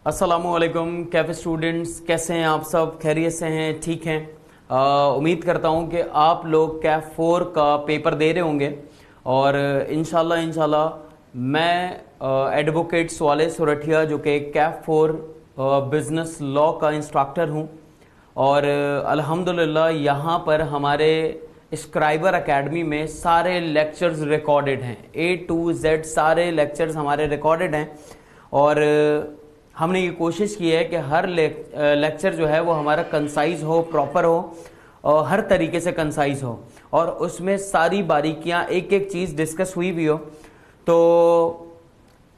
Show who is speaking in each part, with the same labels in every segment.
Speaker 1: अस्सलामुअलैकुम cafe students, कैसे हैं आप सब? खैरियत से हैं? ठीक हैं? उम्मीद करता हूं कि आप लोग कैफ 4 का पेपर दे रहे होंगे और इंशाल्लाह मैं एडवोकेट स्वाले सोरठिया जो कि कैफ 4 बिजनेस लॉ का इंस्ट्रक्टर हूं और अल्हम्दुलिल्लाह यहाँ पर हमारे स्क्राइबर एकेडमी में सारे लेक्चर्स रिकॉर्डेड हैं। A to Z सारे लेक्चर्स हमारे रिकॉर्डेड हैं और हमने ये कोशिश की है कि हर लेक्चर जो है वो हमारा कंसाइज हो, प्रॉपर हो और हर तरीके से कंसाइज हो और उसमें सारी बारीकियां, एक एक चीज़ डिस्कस हुई भी हो। तो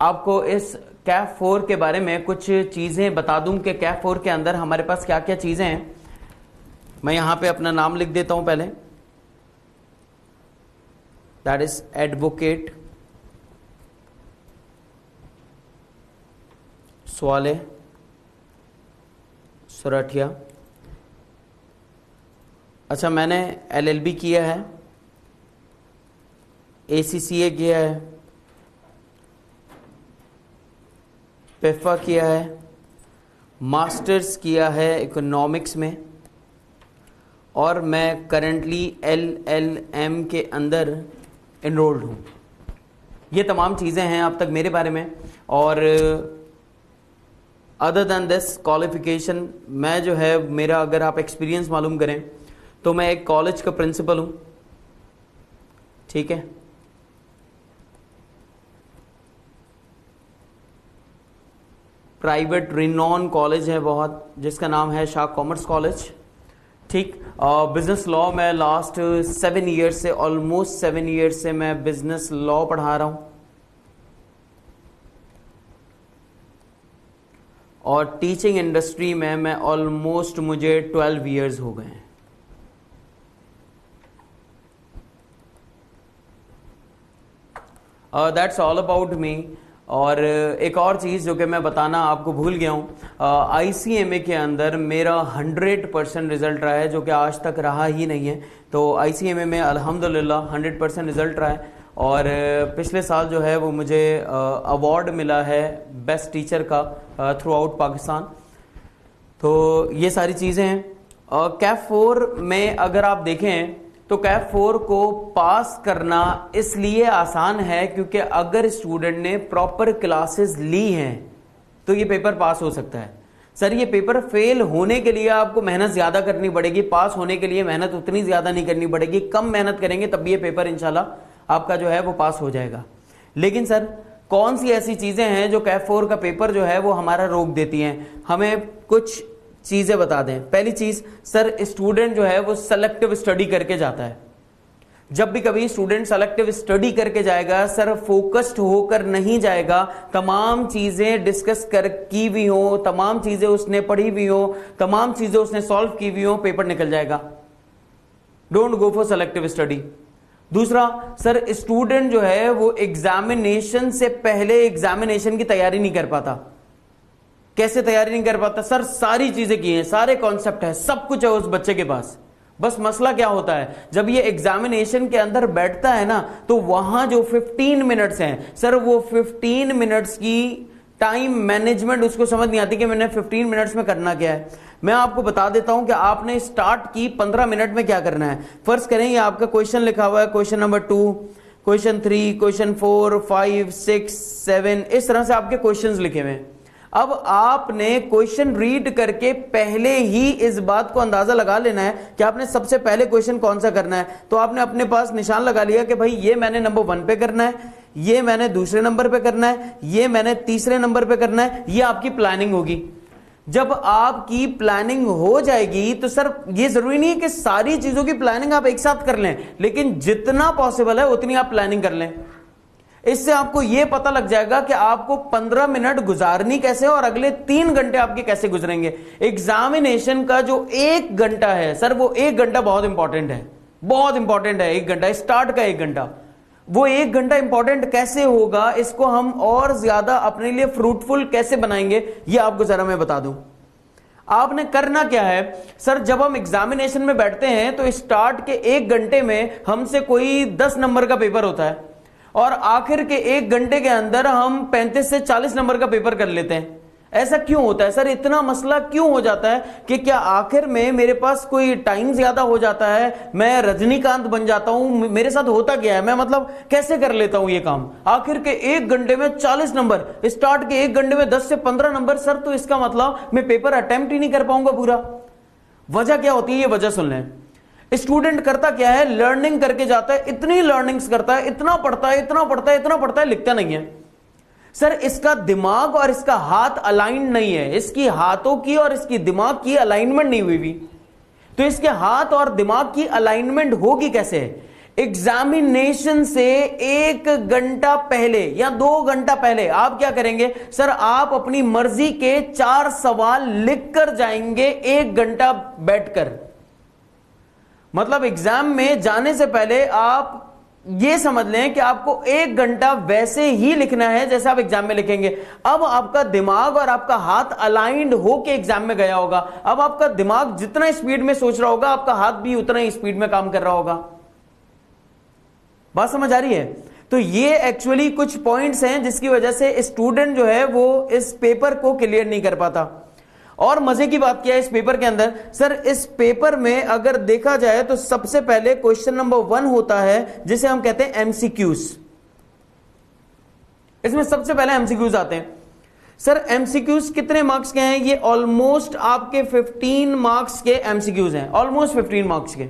Speaker 1: आपको इस कैफ 4 के बारे में कुछ चीज़ें बता दूं कि कैफ 4 के अंदर हमारे पास क्या क्या चीज़ें हैं। मैं यहाँ पे अपना नाम लिख देता हूँ पहले, दैट इज एडवोकेट स्वाले सोरठिया। अच्छा, मैंने LLB किया है, ACCA किया है, पेफा किया है, मास्टर्स किया है इकोनॉमिक्स में और मैं करंटली LLM के अंदर एनरोल्ड हूँ। ये तमाम चीज़ें हैं अब तक मेरे बारे में। और अदर दैन दिस क्वालिफिकेशन, मैं जो है मेरा, अगर आप एक्सपीरियंस मालूम करें तो मैं एक कॉलेज का प्रिंसिपल हूँ, ठीक है। प्राइवेट रिनॉन कॉलेज है बहुत, जिसका नाम है शाह कॉमर्स कॉलेज, ठीक। बिजनेस लॉ में लास्ट 7 ईयर से, ऑलमोस्ट 7 ईयर से मैं बिजनेस लॉ पढ़ा रहा हूँ और टीचिंग इंडस्ट्री में मैं ऑलमोस्ट, मुझे 12 ईयर्स हो गए हैं। That's all about me. और एक और चीज़ जो कि मैं बताना आपको भूल गया हूँ, ICMA के अंदर मेरा 100% रिजल्ट रहा है, जो कि आज तक रहा ही नहीं है। तो ICMA में अल्हम्दुलिल्लाह 100% रिजल्ट रहा है और पिछले साल जो है वो मुझे अवार्ड मिला है बेस्ट टीचर का थ्रू आउट पाकिस्तान। तो ये सारी चीज़ें हैं। कैफ 4 में अगर आप देखें तो कैफ 4 को पास करना इसलिए आसान है क्योंकि अगर स्टूडेंट ने प्रॉपर क्लासेस ली हैं तो ये पेपर पास हो सकता है। सर, ये पेपर फेल होने के लिए आपको मेहनत ज्यादा करनी पड़ेगी, पास होने के लिए मेहनत उतनी ज्यादा नहीं करनी पड़ेगी। कम मेहनत करेंगे तब ये पेपर इंशाल्लाह आपका जो है वो पास हो जाएगा। लेकिन सर, कौन सी ऐसी चीजें हैं जो कैफ 4 का पेपर जो है वो हमारा रोक देती हैं? हमें कुछ चीजें बता दें। पहली चीज, सर स्टूडेंट जो है वो सेलेक्टिव स्टडी करके जाता है। जब भी कभी स्टूडेंट सेलेक्टिव स्टडी करके जाएगा, सर फोकस्ड होकर नहीं जाएगा। तमाम चीजें डिस्कस कर की हुई हो, तमाम चीजें उसने पढ़ी हुई हो, तमाम चीजें उसने सॉल्व की हुई हो, पेपर निकल जाएगा। Don't go for selective study. दूसरा, सर स्टूडेंट जो है वो एग्जामिनेशन से पहले एग्जामिनेशन की तैयारी नहीं कर पाता। कैसे तैयारी नहीं कर पाता? सर सारी चीजें की हैं, सारे कॉन्सेप्ट है, सब कुछ है उस बच्चे के पास। बस मसला क्या होता है, जब ये एग्जामिनेशन के अंदर बैठता है ना, तो वहां जो 15 मिनट्स हैं, सर वो 15 मिनट्स की टाइम मैनेजमेंट उसको समझ नहीं आती कि मैंने 15 मिनट्स में करना क्या है। मैं आपको बता देता हूं कि आपने स्टार्ट की 15 मिनट में क्या करना है। फर्ज करें ये आपका क्वेश्चन लिखा हुआ है, क्वेश्चन नंबर 2, क्वेश्चन 3, क्वेश्चन 4, 5, 6, 7, इस तरह से आपके क्वेश्चंस लिखे हुए हैं। अब आपने क्वेश्चन रीड करके पहले ही इस बात को अंदाजा लगा लेना है कि आपने सबसे पहले क्वेश्चन कौन सा करना है। तो आपने अपने पास निशान लगा लिया कि भाई ये मैंने नंबर 1 पे करना है, ये मैंने दूसरे नंबर पे करना है, ये मैंने तीसरे नंबर पे करना है। ये आपकी प्लानिंग होगी। जब आपकी प्लानिंग हो जाएगी तो सर ये जरूरी नहीं है कि सारी चीजों की प्लानिंग आप एक साथ कर लें, लेकिन जितना पॉसिबल है उतनी आप प्लानिंग कर लें। इससे आपको यह पता लग जाएगा कि आपको 15 मिनट गुजारनी कैसे और अगले 3 घंटे आपके कैसे गुजरेंगे। एग्जामिनेशन का जो 1 घंटा है सर, वो 1 घंटा बहुत इंपॉर्टेंट है, बहुत इंपॉर्टेंट है। 1 घंटा स्टार्ट का 1 घंटा, वो 1 घंटा इंपॉर्टेंट कैसे होगा, इसको हम और ज्यादा अपने लिए फ्रूटफुल कैसे बनाएंगे, ये आपको जरा मैं बता दूं। आपने करना क्या है सर, जब हम एग्जामिनेशन में बैठते हैं तो स्टार्ट के 1 घंटे में हमसे कोई 10 नंबर का पेपर होता है और आखिर के 1 घंटे के अंदर हम 35 से 40 नंबर का पेपर कर लेते हैं। ऐसा क्यों होता है सर? इतना मसला क्यों हो जाता है कि क्या आखिर में मेरे पास कोई टाइम ज्यादा हो जाता है, मैं रजनीकांत बन जाता हूं, मेरे साथ होता क्या है, मैं मतलब कैसे कर लेता हूं ये काम? आखिर के 1 घंटे में 40 नंबर, स्टार्ट के 1 घंटे में 10 से 15 नंबर सर, तो इसका मतलब मैं पेपर अटेम्प्ट ही नहीं कर पाऊंगा पूरा। वजह क्या होती है, ये वजह सुन लें। स्टूडेंट करता क्या है, लर्निंग करके जाता है, इतनी लर्निंग्स करता है, इतना पढ़ता है, इतना पढ़ता है, इतना पढ़ता है, लिखता नहीं है सर। इसका दिमाग और इसका हाथ अलाइन नहीं है, इसकी हाथों की और इसकी दिमाग की अलाइनमेंट नहीं हुई भी। तो इसके हाथ और दिमाग की अलाइनमेंट होगी कैसे? एग्जामिनेशन से 1 घंटा पहले या 2 घंटा पहले आप क्या करेंगे सर? आप अपनी मर्जी के 4 सवाल लिख कर जाएंगे 1 घंटा बैठकर। मतलब एग्जाम में जाने से पहले आप ये समझ लें कि आपको 1 घंटा वैसे ही लिखना है जैसे आप एग्जाम में लिखेंगे। अब आपका दिमाग और आपका हाथ अलाइंड होके एग्जाम में गया होगा। अब आपका दिमाग जितना स्पीड में सोच रहा होगा, आपका हाथ भी उतना ही स्पीड में काम कर रहा होगा। बात समझ आ रही है? तो ये एक्चुअली कुछ पॉइंट्स हैं जिसकी वजह से स्टूडेंट जो है वो इस पेपर को क्लियर नहीं कर पाता। और मजे की बात क्या है इस पेपर के अंदर सर? इस पेपर में अगर देखा जाए तो सबसे पहले क्वेश्चन नंबर 1 होता है जिसे हम कहते हैं एमसीक्यूज। इसमें सबसे पहले एमसीक्यूज आते हैं सर। एमसीक्यूज कितने मार्क्स के हैं? ये ऑलमोस्ट आपके 15 मार्क्स के एमसीक्यूज हैं, ऑलमोस्ट 15 मार्क्स के,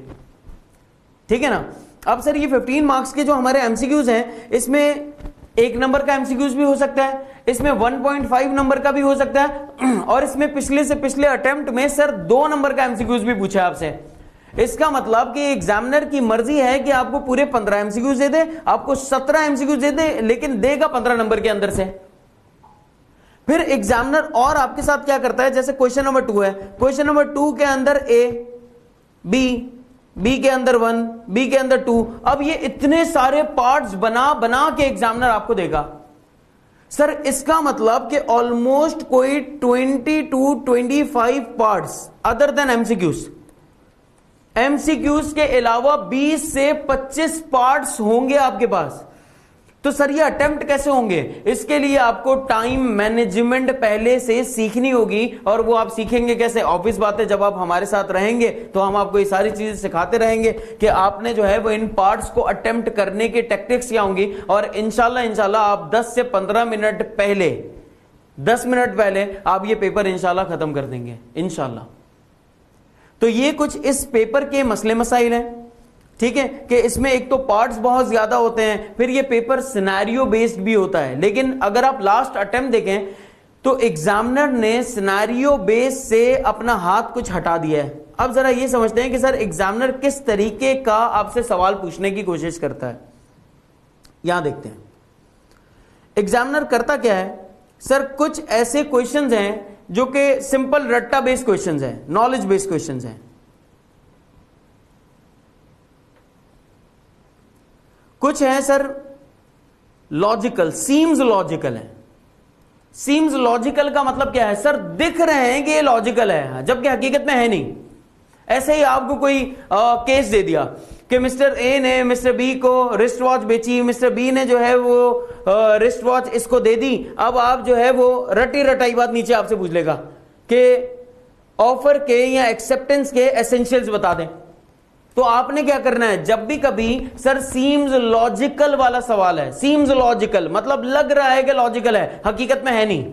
Speaker 1: ठीक है ना। अब सर ये 15 मार्क्स के जो हमारे एमसीक्यूज हैं, इसमें 1 नंबर का एमसीक्यूज भी हो सकता है, इसमें 1.5 नंबर का भी हो सकता है, और इसमें पिछले से पिछले अटेम्प्ट में सर 2 नंबर का एमसीक्यूज भी पूछा आपसे। इसका मतलब कि एग्जामिनर की मर्जी है कि आपको पूरे 15 एमसीक्यूज दे दे, आपको 17 एमसीक्यूज दे दे, लेकिन देगा 15 नंबर के अंदर से। फिर एग्जामिनर और आपके साथ क्या करता है, जैसे क्वेश्चन नंबर 2 है, क्वेश्चन नंबर 2 के अंदर A, बी के अंदर 1, बी के अंदर 2, अब ये इतने सारे पार्ट्स बना बना के एग्जामिनर आपको देगा सर। इसका मतलब कि ऑलमोस्ट कोई 20 to 25 parts other than MCQs, MCQs के अलावा 20 से 25 पार्ट्स होंगे आपके पास। तो सर ये अटेम्प्ट कैसे होंगे? इसके लिए आपको टाइम मैनेजमेंट पहले से सीखनी होगी, और वो आप सीखेंगे कैसे? ऑब्वियस बात है, जब आप हमारे साथ रहेंगे तो हम आपको ये सारी चीजें सिखाते रहेंगे कि आपने जो है वो इन पार्ट्स को अटेम्प्ट करने की टेक्निक्स क्या होंगी। और इंशाल्लाह आप 10 से 15 मिनट पहले, 10 मिनट पहले आप ये पेपर इंशाल्लाह खत्म कर देंगे इंशाल्लाह। तो ये कुछ इस पेपर के मसले मसाइल हैं, ठीक है, कि इसमें एक तो पार्ट्स बहुत ज्यादा होते हैं, फिर ये पेपर सिनेरियो बेस्ड भी होता है। लेकिन अगर आप लास्ट अटेम्प्ट देखें तो एग्जामिनर ने सिनेरियो बेस से अपना हाथ कुछ हटा दिया है। अब जरा ये समझते हैं कि सर एग्जामिनर किस तरीके का आपसे सवाल पूछने की कोशिश करता है। यहां देखते हैं एग्जामिनर करता क्या है सर। कुछ ऐसे क्वेश्चंस हैं जो कि सिंपल रट्टा बेस्ड क्वेश्चंस हैं, नॉलेज बेस्ड क्वेश्चंस हैं। कुछ है सर लॉजिकल, सीम्स लॉजिकल है। सीम्स लॉजिकल का मतलब क्या है सर? दिख रहे हैं कि ये लॉजिकल है, जबकि हकीकत में है नहीं। ऐसे ही आपको कोई केस दे दिया कि मिस्टर ए ने मिस्टर बी को रिस्ट वॉच बेची, मिस्टर बी ने जो है वो रिस्ट वॉच इसको दे दी। अब आप जो है वो रटी रटाई बात नीचे आपसे पूछ लेगा कि ऑफर के या एक्सेप्टेंस के एसेंशियल्स बता दें। तो आपने क्या करना है, जब भी कभी सर सीम्स लॉजिकल वाला सवाल है, सीम्स लॉजिकल मतलब लग रहा है कि लॉजिकल है, हकीकत में है नहीं।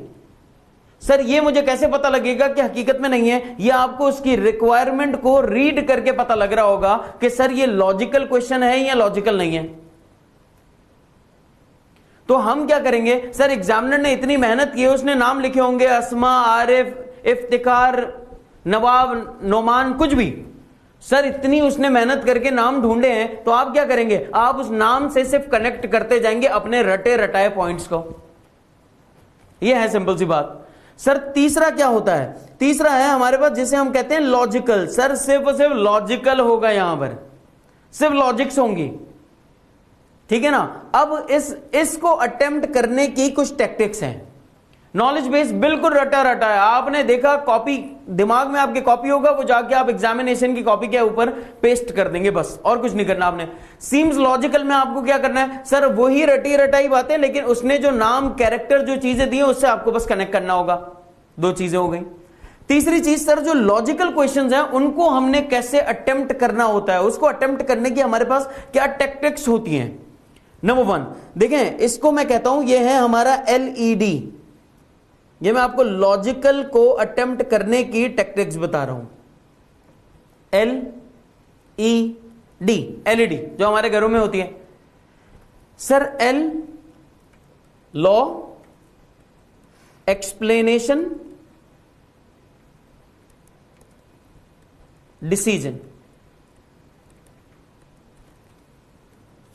Speaker 1: सर ये मुझे कैसे पता लगेगा कि हकीकत में नहीं है? ये आपको उसकी रिक्वायरमेंट को रीड करके पता लग रहा होगा कि सर ये लॉजिकल क्वेश्चन है या लॉजिकल नहीं है। तो हम क्या करेंगे सर, एग्जामिनर ने इतनी मेहनत की है, उसने नाम लिखे होंगे अस्मा, आरिफ, इफ्तिकार, नवाब, नोमान, कुछ भी सर, इतनी उसने मेहनत करके नाम ढूंढे हैं। तो आप क्या करेंगे, आप उस नाम से सिर्फ कनेक्ट करते जाएंगे अपने रटे रटाए पॉइंट्स को। यह है सिंपल सी बात। सर तीसरा क्या होता है? तीसरा है हमारे पास जिसे हम कहते हैं लॉजिकल। सर सिर्फ और सिर्फ लॉजिकल होगा, यहां पर सिर्फ लॉजिक्स होंगी, ठीक है ना। अब इसको अटेम्प्ट करने की कुछ टैक्टिक्स हैं। नॉलेज बेस बिल्कुल रटा रटा है, आपने देखा कॉपी दिमाग में आपके कॉपी होगा, वो जाके आप एग्जामिनेशन की कॉपी के ऊपर पेस्ट कर देंगे, बस और कुछ नहीं करना आपने। सीम्स लॉजिकल में आपको क्या करना है सर, वही रटी रटाई बातें, लेकिन उसने जो नाम कैरेक्टर जो चीजें दी है उससे आपको बस कनेक्ट करना होगा। दो चीजें हो गई। तीसरी चीज सर, जो लॉजिकल क्वेश्चंस हैं उनको हमने कैसे अटेम्प्ट करना होता है, उसको अटेम्प्ट करने की हमारे पास क्या टेक्टिक्स होती हैं। नंबर 1 देखें, इसको मैं कहता हूं ये है हमारा LED। ये मैं आपको लॉजिकल को अटेम्प्ट करने की टेक्टिक्स बता रहा हूं। LED, LED जो हमारे घरों में होती है sir. L law, explanation, decision.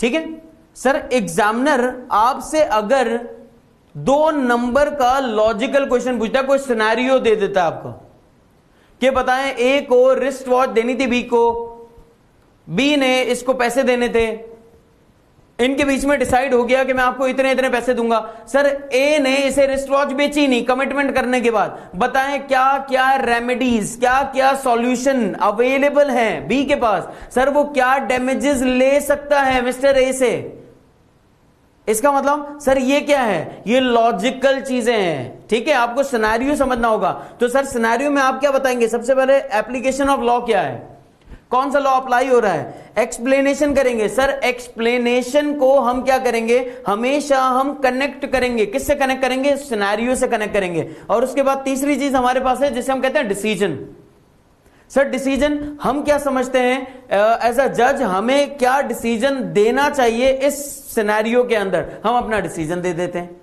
Speaker 1: ठीक है सर, एग्जामिनर आपसे अगर 2 नंबर का लॉजिकल क्वेश्चन पूछता है, कोई सिनेरियो दे देता है आपको कि बताएं ए को रिस्ट वॉच देनी थी बी को, बी ने इसको पैसे देने थे, इनके बीच में डिसाइड हो गया कि मैं आपको इतने इतने पैसे दूंगा। सर ए ने इसे रिस्ट वॉच बेची नहीं कमिटमेंट करने के बाद, बताएं क्या क्या रेमेडीज, क्या क्या सॉल्यूशन अवेलेबल है बी के पास। सर वो क्या डैमेजेस ले सकता है मिस्टर ए से। इसका मतलब सर ये क्या है, ये लॉजिकल चीजें हैं। ठीक है, आपको सिनेरियो समझना होगा। तो सर सिनेरियो में आप क्या बताएंगे, सबसे पहले एप्लीकेशन ऑफ लॉ क्या है, कौन सा लॉ अप्लाई हो रहा है, एक्सप्लेनेशन करेंगे। सर एक्सप्लेनेशन को हम क्या करेंगे, हमेशा हम कनेक्ट करेंगे। किससे कनेक्ट करेंगे, सिनेरियो से कनेक्ट करेंगे। और उसके बाद तीसरी चीज हमारे पास है जिसे हम कहते हैं डिसीजन। सर डिसीजन हम क्या समझते हैं एज अ जज, हमें क्या डिसीजन देना चाहिए इस सिनेरियो के अंदर, हम अपना डिसीजन दे देते हैं।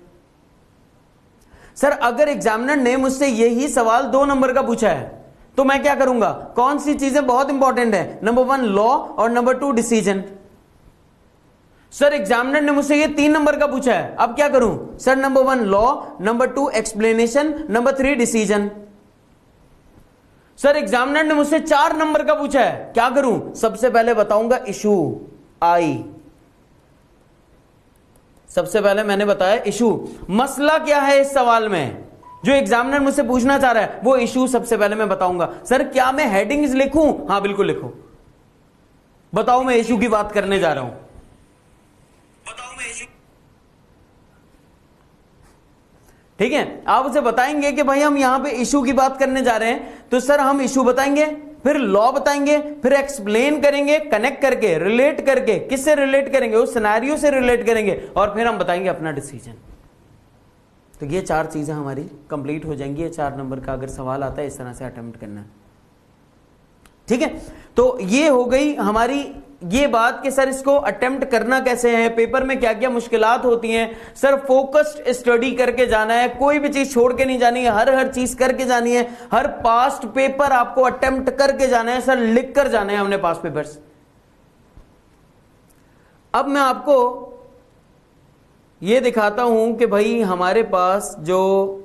Speaker 1: सर अगर एग्जामिनर ने मुझसे यही सवाल 2 नंबर का पूछा है तो मैं क्या करूंगा, कौन सी चीजें बहुत इंपॉर्टेंट है, नंबर 1 लॉ और नंबर 2 डिसीजन। सर एग्जामिनर ने मुझसे ये 3 नंबर का पूछा है, अब क्या करूं, sir number 1 law, number 2 explanation, number 3 decision. Sir examiner ने मुझसे 4 नंबर का पूछा है, क्या करूं, सबसे पहले बताऊंगा इशू आई। सबसे पहले मैंने बताया इशू, मसला क्या है इस सवाल में जो एग्जामिनर मुझसे पूछना चाह रहा है, वो इशू सबसे पहले मैं बताऊंगा। सर क्या मैं हेडिंग्स लिखूं, हाँ बिल्कुल लिखो, बताओ मैं इशू की बात करने जा रहा हूं, बताओ मैं इशू। ठीक है, आप उसे बताएंगे कि भाई हम यहां पे इशू की बात करने जा रहे हैं, तो सर हम इशू बताएंगे, फिर लॉ बताएंगे, फिर एक्सप्लेन करेंगे कनेक्ट करके, रिलेट करके। किससे रिलेट करेंगे, उस सिनेरियो से रिलेट करेंगे, और फिर हम बताएंगे अपना डिसीजन। तो ये 4 चीजें हमारी कंप्लीट हो जाएंगी। ये 4 नंबर का अगर सवाल आता है इस तरह से अटेम्प्ट करना है। ठीक है, तो ये हो गई हमारी ये बात कि सर इसको अटेम्प्ट करना कैसे है, पेपर में क्या क्या मुश्किलात होती हैं। सर फोकस्ड स्टडी करके जाना है, कोई भी चीज छोड़ के नहीं जानी है, हर चीज करके जानी है। हर पास्ट पेपर आपको अटेम्प्ट करके जाना है सर, लिख कर जाना है हमने पास्ट पेपर्स। अब मैं आपको ये दिखाता हूं कि भाई हमारे पास जो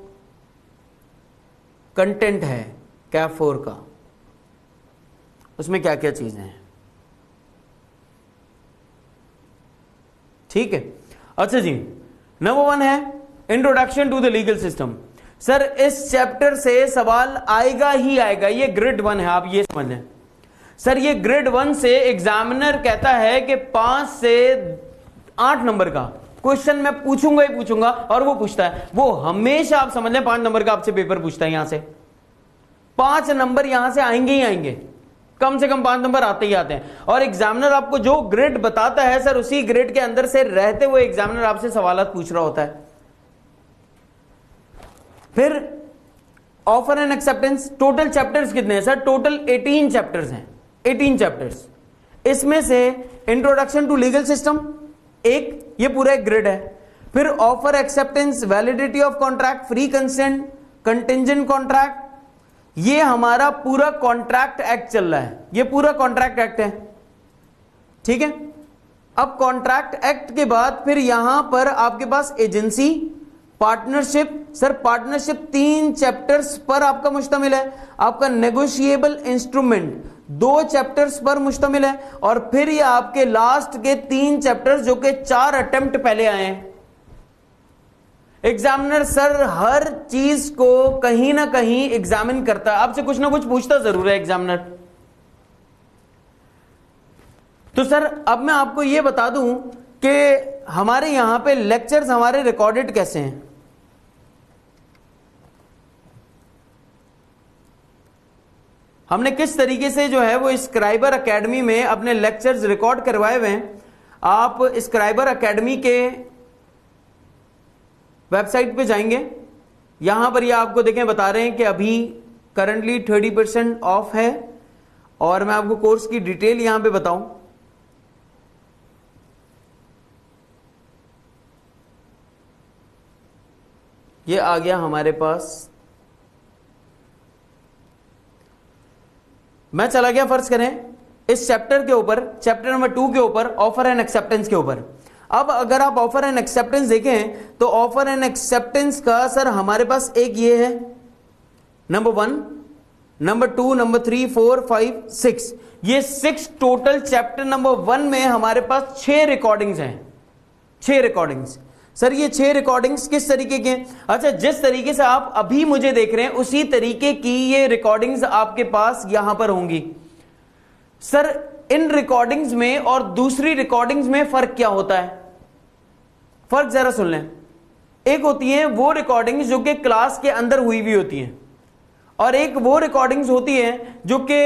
Speaker 1: कंटेंट है कैप 4 का, उसमें क्या क्या चीजें हैं। ठीक है, अच्छा जी, नंबर 1 है introduction to the legal system. Sir इस चैप्टर से सवाल आएगा ही आएगा, ये ग्रेड 1 है, आप ये समझ लें। सर ये ग्रेड 1 से एग्जामिनर कहता है कि 5 से 8 नंबर का क्वेश्चन मैं पूछूंगा ही पूछूंगा, और वो पूछता है, वो हमेशा आप समझ लें 5 नंबर का आपसे पेपर पूछता है। यहां से 5 नंबर यहां से आएंगे ही आएंगे, कम से कम 5 नंबर आते ही आते हैं। और एग्जामिनर आपको जो ग्रेड बताता है सर, उसी ग्रेड के अंदर से रहते हुए एग्जामिनर आपसे सवाल पूछ रहा होता है। फिर offer and acceptance. Total chapters कितने हैं सर, टोटल 18 चैप्टर्स हैं, 18 चैप्टर्स। इसमें से इंट्रोडक्शन टू लीगल सिस्टम एक, ये पूरा एक ग्रिड है। फिर offer acceptance, validity of contract, free consent, contingent contract, ये हमारा पूरा कॉन्ट्रैक्ट एक्ट चल रहा है, ये पूरा कॉन्ट्रैक्ट एक्ट है। ठीक है, अब कॉन्ट्रैक्ट एक्ट के बाद फिर यहां पर आपके पास agency, partnership. Sir partnership 3 chapters पर आपका मुश्तमिल है। आपका नेगोशिएबल इंस्ट्रूमेंट 2 चैप्टर्स पर मुश्तमिल है। और फिर ये आपके लास्ट के 3 चैप्टर्स जो कि 4 अटेम्प्ट पहले आए हैं। एग्जामिनर सर हर चीज को कहीं ना कहीं एग्जामिन करता है, आपसे कुछ ना कुछ पूछता जरूर है एग्जामिनर। तो सर अब मैं आपको यह बता दूं कि हमारे यहां पे लेक्चर्स हमारे रिकॉर्डेड कैसे हैं। हमने किस तरीके से जो है वो स्क्राइबर एकेडमी में अपने लेक्चर्स रिकॉर्ड करवाए हुए हैं। आप स्क्राइबर एकेडमी के वेबसाइट पे जाएंगे, यहां पर ये आपको देखें बता रहे हैं कि अभी करंटली 30% ऑफ है। और मैं आपको कोर्स की डिटेल यहां पे बताऊं, ये आ गया हमारे पास। मैं चला गया फर्ज करें इस चैप्टर के ऊपर, चैप्टर नंबर 2 के ऊपर, ऑफर एंड एक्सेप्टेंस के ऊपर। अब अगर आप ऑफर एंड एक्सेप्टेंस देखें तो ऑफर एंड एक्सेप्टेंस का सर हमारे पास एक ये है, नंबर 1, नंबर 2, नंबर 3, 4, 5, 6, ये 6 टोटल चैप्टर नंबर 1 में हमारे पास 6 रिकॉर्डिंग्स हैं। 6 रिकॉर्डिंग्स। सर ये 6 रिकॉर्डिंग्स किस तरीके के? अच्छा, जिस तरीके से आप अभी मुझे देख रहे हैं उसी तरीके की ये रिकॉर्डिंग्स आपके पास यहां पर होंगी। सर इन रिकॉर्डिंग्स में और दूसरी रिकॉर्डिंग्स में फर्क क्या होता है? फर्क जरा सुन लें। एक होती है वो रिकॉर्डिंग्स जो कि क्लास के अंदर हुई हुई होती हैं, और एक वो रिकॉर्डिंग्स होती है जो कि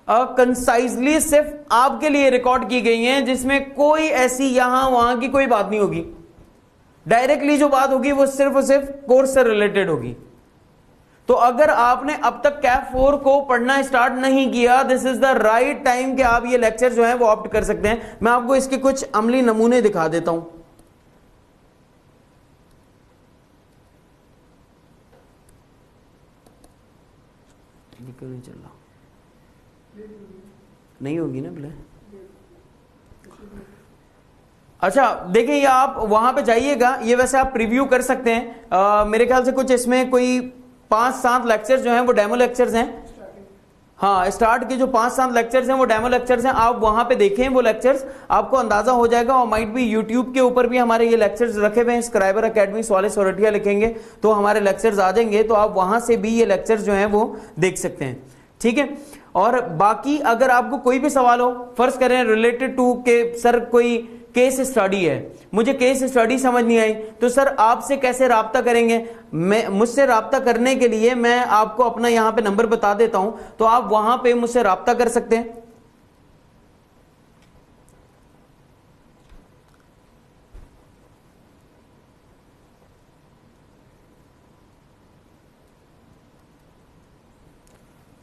Speaker 1: कंसाइजली सिर्फ आपके लिए रिकॉर्ड की गई हैं, जिसमें कोई ऐसी यहां वहां की कोई बात नहीं होगी। डायरेक्टली जो बात होगी वो सिर्फ और सिर्फ कोर्स से रिलेटेड होगी। तो अगर आपने अब तक कैप 4 को पढ़ना स्टार्ट नहीं किया, this is the right time कि आप ये लेक्चर जो है वो ऑप्ट कर सकते हैं। मैं आपको इसके कुछ अमली नमूने दिखा देता हूं। क्यों नहीं चल रहा? नहीं होगी ना प्ले? अच्छा देखिए, ये आप वहां पे जाइएगा, ये वैसे आप प्रीव्यू कर सकते हैं। मेरे ख्याल से कुछ इसमें कोई 5-7 लेक्चर्स जो हैं वो डेमो लेक्चर्स हैं। हाँ, स्टार्ट के जो 5-7 लेक्चर्स हैं वो डेमो लेक्चर्स हैं। आप वहां पे देखें वो लेक्चर्स, आपको अंदाजा हो जाएगा। और माइट भी यूट्यूब के ऊपर भी हमारे ये लेक्चर्स रखे हुए हैं। स्क्राइबर एकेडमी वाले सोरठिया लिखेंगे तो हमारे लेक्चर्स आ जाएंगे, तो आप वहां से भी ये लेक्चर्स जो हैं वो देख सकते हैं। ठीक है। और बाकी अगर आपको कोई भी सवाल हो, फर्ज करें रिलेटेड टू के सर कोई केस स्टडी है, मुझे केस स्टडी समझ नहीं आई, तो सर आपसे कैसे राब्ता करेंगे? मुझसे राब्ता करने के लिए मैं आपको अपना यहां पे नंबर बता देता हूं, तो आप वहां पे मुझसे राब्ता कर सकते हैं।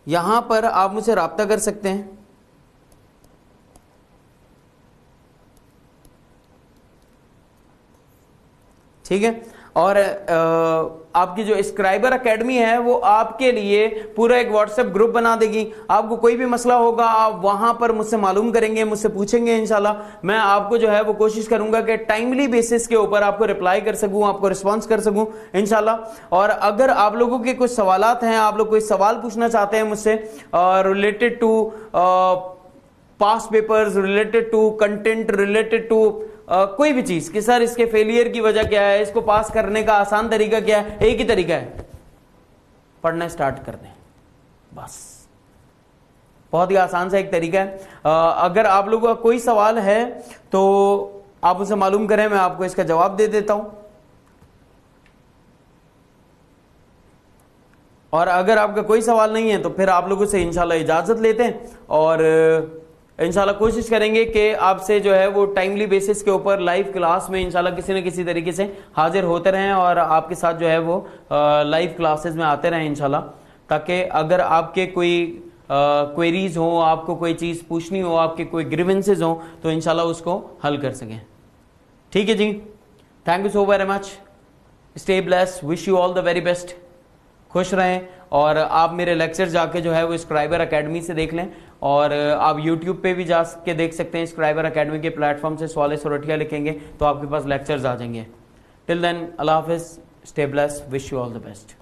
Speaker 1: यहां पर आप मुझसे राब्ता कर सकते हैं। ठीक है। और आपकी जो स्क्राइबर एकेडमी है वो आपके लिए पूरा एक व्हाट्सएप ग्रुप बना देगी। आपको कोई भी मसला होगा आप वहां पर मुझसे मालूम करेंगे, मुझसे पूछेंगे। इंशाल्लाह मैं आपको जो है वो कोशिश करूंगा कि टाइमली बेसिस के ऊपर आपको रिप्लाई कर सकूं, आपको रिस्पॉन्स कर सकूं इंशाल्लाह। और अगर आप लोगों के कुछ सवालात हैं, आप लोग कोई सवाल पूछना चाहते हैं मुझसे related to past papers, related to content, related to कोई भी चीज कि सर इसके फेलियर की वजह क्या है, इसको पास करने का आसान तरीका क्या है, एक ही तरीका है, पढ़ना स्टार्ट कर दें बस। बहुत ही आसान सा एक तरीका है। अगर आप लोगों का कोई सवाल है तो आप उसे मालूम करें, मैं आपको इसका जवाब दे देता हूं। और अगर आपका कोई सवाल नहीं है तो फिर आप लोगों से इंशाल्लाह इजाजत लेते हैं और इंशाल्लाह कोशिश करेंगे कि आपसे जो है वो टाइमली बेसिस के ऊपर लाइव क्लास में इंशाल्लाह किसी न किसी तरीके से हाजिर होते रहें और आपके साथ जो है वो लाइव क्लासेस में आते रहें इंशाल्लाह, ताकि अगर आपके कोई क्वेरीज हो, आपको कोई चीज़ पूछनी हो, आपके कोई ग्रीवेंसेज हो, तो इंशाल्लाह उसको हल कर सकें। ठीक है जी, thank you so very much, stay blessed, wish you all the very best, खुश रहें। और आप मेरे लेक्चर जाके जो है वो स्क्राइबर एकेडमी से देख लें, और आप YouTube पे भी जा के देख सकते हैं। स्क्राइबर एकेडमी के प्लेटफॉर्म से सवाल सोरठिया लिखेंगे तो आपके पास लेक्चर्स आ जाएंगे। टिल देन अल्लाह हाफिज, stay blessed, wish you all the best.